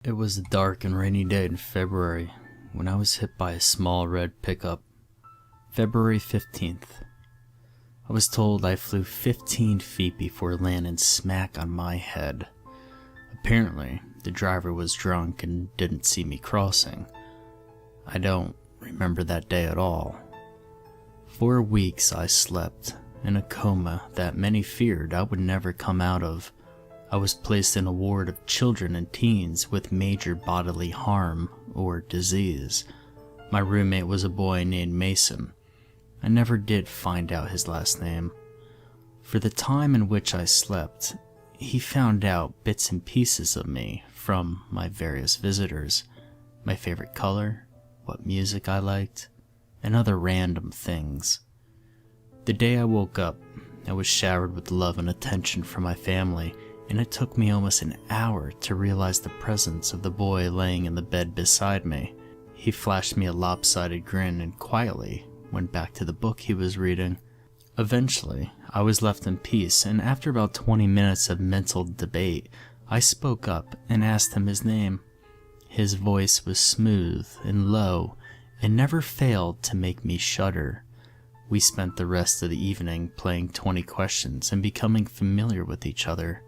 It was a dark and rainy day in February when I was hit by a small red pickup. February 15th. I was told I flew 15 feet before landing smack on my head. Apparently, the driver was drunk and didn't see me crossing. I don't remember that day at all. For weeks I slept in a coma that many feared I would never come out of. I was placed in a ward of children and teens with major bodily harm or disease. My roommate was a boy named Mason. I never did find out his last name. For the time in which I slept, he found out bits and pieces of me from my various visitors, my favorite color, what music I liked, and other random things. The day I woke up, I was showered with love and attention from my family, and it took me almost an hour to realize the presence of the boy laying in the bed beside me. He flashed me a lopsided grin and quietly went back to the book he was reading. Eventually, I was left in peace, and after about 20 minutes of mental debate, I spoke up and asked him his name. His voice was smooth and low and never failed to make me shudder. We spent the rest of the evening playing 20 questions and becoming familiar with each other.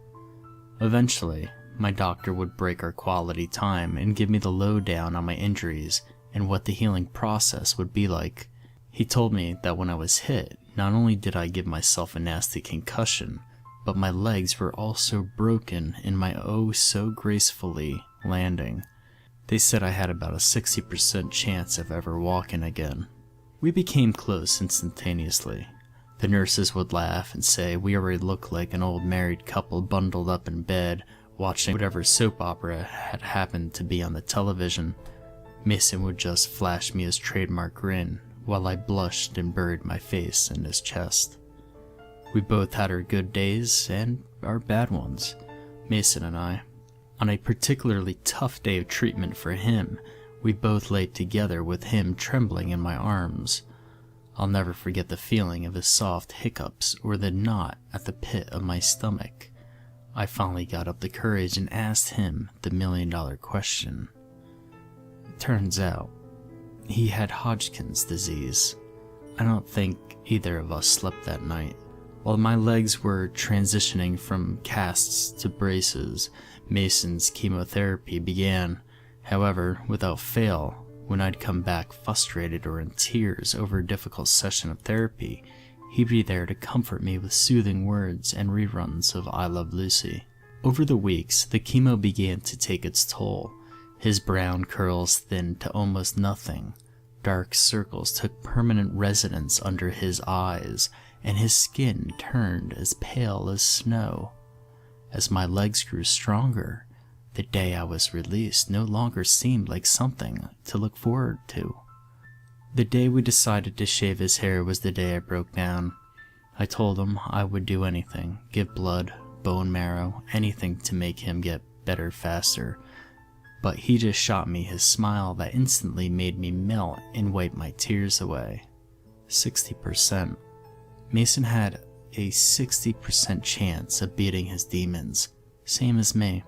Eventually, my doctor would break our quality time and give me the lowdown on my injuries and what the healing process would be like. He told me that when I was hit, not only did I give myself a nasty concussion, but my legs were also broken in my oh so gracefully landing. They said I had about a 60% chance of ever walking again. We became close instantaneously. The nurses would laugh and say we already looked like an old married couple bundled up in bed, watching whatever soap opera had happened to be on the television. Mason would just flash me his trademark grin, while I blushed and buried my face in his chest. We both had our good days and our bad ones, Mason and I. On a particularly tough day of treatment for him, we both laid together with him trembling in my arms. I'll never forget the feeling of his soft hiccups or the knot at the pit of my stomach. I finally got up the courage and asked him the million-dollar question. It turns out, he had Hodgkin's disease. I don't think either of us slept that night. While my legs were transitioning from casts to braces, Mason's chemotherapy began. However, without fail, when I'd come back frustrated or in tears over a difficult session of therapy, he'd be there to comfort me with soothing words and reruns of I Love Lucy. Over the weeks, the chemo began to take its toll. His brown curls thinned to almost nothing. Dark circles took permanent residence under his eyes, and his skin turned as pale as snow. As my legs grew stronger, the day I was released no longer seemed like something to look forward to. The day we decided to shave his hair was the day I broke down. I told him I would do anything, give blood, bone marrow, anything to make him get better faster. But he just shot me his smile that instantly made me melt and wipe my tears away. 60%. Mason had a 60% chance of beating his demons, same as me.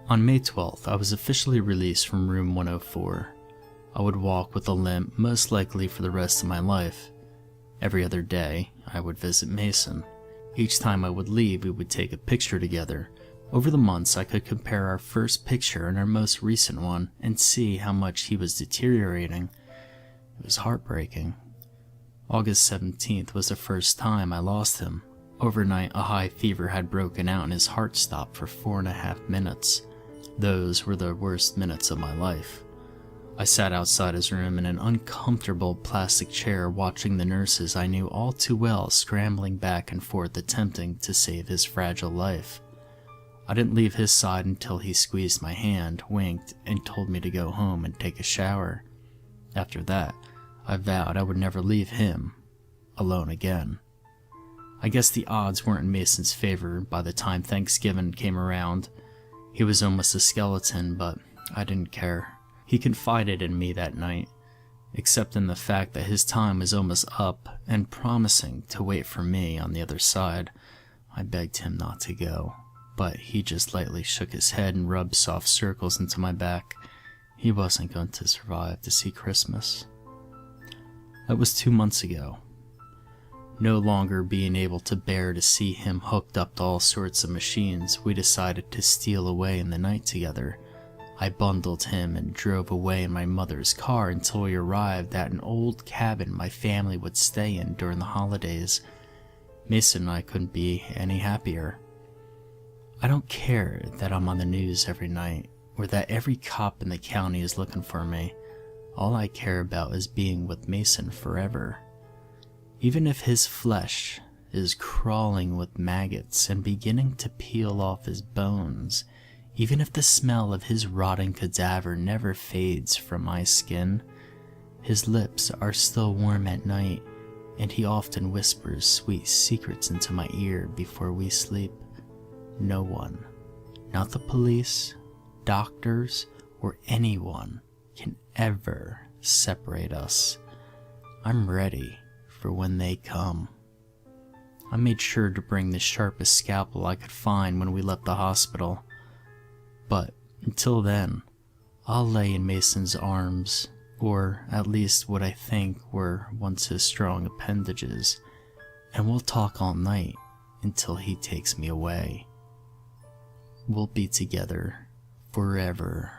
On May 12th, I was officially released from room 104. I would walk with a limp most likely for the rest of my life. Every other day, I would visit Mason. Each time I would leave, we would take a picture together. Over the months, I could compare our first picture and our most recent one and see how much he was deteriorating. It was heartbreaking. August 17th was the first time I lost him. Overnight, a high fever had broken out and his heart stopped for 4.5 minutes. Those were the worst minutes of my life. I sat outside his room in an uncomfortable plastic chair watching the nurses I knew all too well scrambling back and forth attempting to save his fragile life. I didn't leave his side until he squeezed my hand, winked, and told me to go home and take a shower. After that, I vowed I would never leave him alone again. I guess the odds weren't in Mason's favor by the time Thanksgiving came around. He was almost a skeleton, but I didn't care. He confided in me that night. except in the fact that his time was almost up and promising to wait for me on the other side. I begged him not to go, but he just lightly shook his head and rubbed soft circles into my back. He wasn't going to survive to see Christmas. That was 2 months ago. No longer being able to bear to see him hooked up to all sorts of machines, we decided to steal away in the night together. I bundled him and drove away in my mother's car until we arrived at an old cabin my family would stay in during the holidays. Mason and I couldn't be any happier. I don't care that I'm on the news every night, or that every cop in the county is looking for me. All I care about is being with Mason forever. Even if his flesh is crawling with maggots and beginning to peel off his bones, even if the smell of his rotting cadaver never fades from my skin, his lips are still warm at night, and he often whispers sweet secrets into my ear before we sleep. No one, not the police, doctors, or anyone, can ever separate us. I'm ready for when they come. I made sure to bring the sharpest scalpel I could find when we left the hospital. But until then, I'll lay in Mason's arms, or at least what I think were once his strong appendages, and we'll talk all night until he takes me away. We'll be together forever.